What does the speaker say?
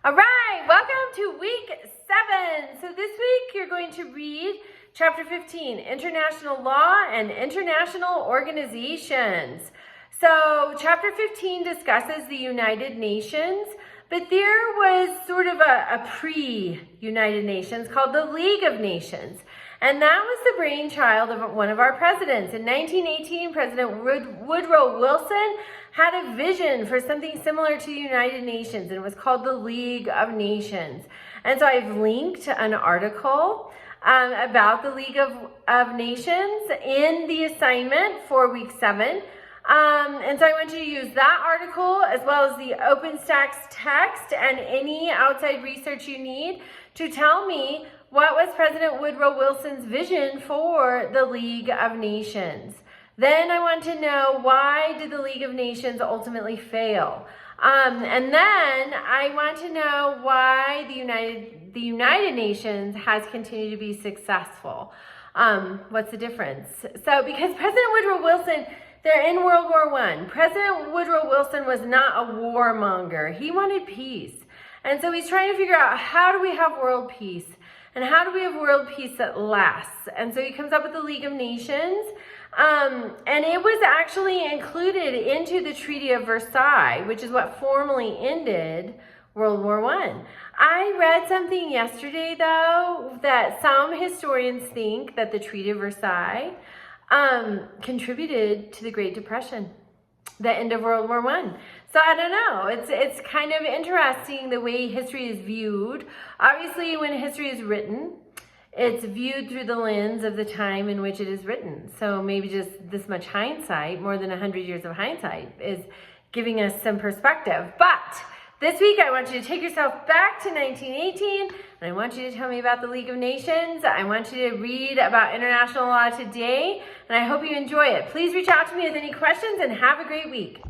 All right, welcome to week 7. So this week you're going to read chapter 15, International Law and International Organizations. So chapter 15 discusses the United Nations, but there was sort of a pre-United Nations called the League of Nations. And that was the brainchild of one of our presidents. In 1918, President Woodrow Wilson had a vision for something similar to the United Nations, and it was called the League of Nations. And so I've linked an article about the League of Nations in the assignment for week 7. And so I want you to use that article as well as the OpenStax text and any outside research you need to tell me what was President Woodrow Wilson's vision for the League of Nations. Then I want to know, why did the League of Nations ultimately fail? And then I want to know why the United Nations has continued to be successful. What's the difference? So because President Woodrow Wilson, they're in World War I. President Woodrow Wilson was not a warmonger. He wanted peace. And so he's trying to figure out, how do we have world peace? And how do we have world peace that lasts? And so he comes up with the League of Nations. And it was actually included into the Treaty of Versailles, which is what formally ended World War I. I read something yesterday, though, that some historians think that the Treaty of Versailles contributed to the Great Depression, the end of World War I. So I don't know. It's kind of interesting the way history is viewed. Obviously, when history is written, it's viewed through the lens of the time in which it is written. So maybe just this much hindsight, more than 100 years of hindsight, is giving us some perspective. But this week, I want you to take yourself back to 1918, and I want you to tell me about the League of Nations. I want you to read about international law today, and I hope you enjoy it. Please reach out to me with any questions, and have a great week.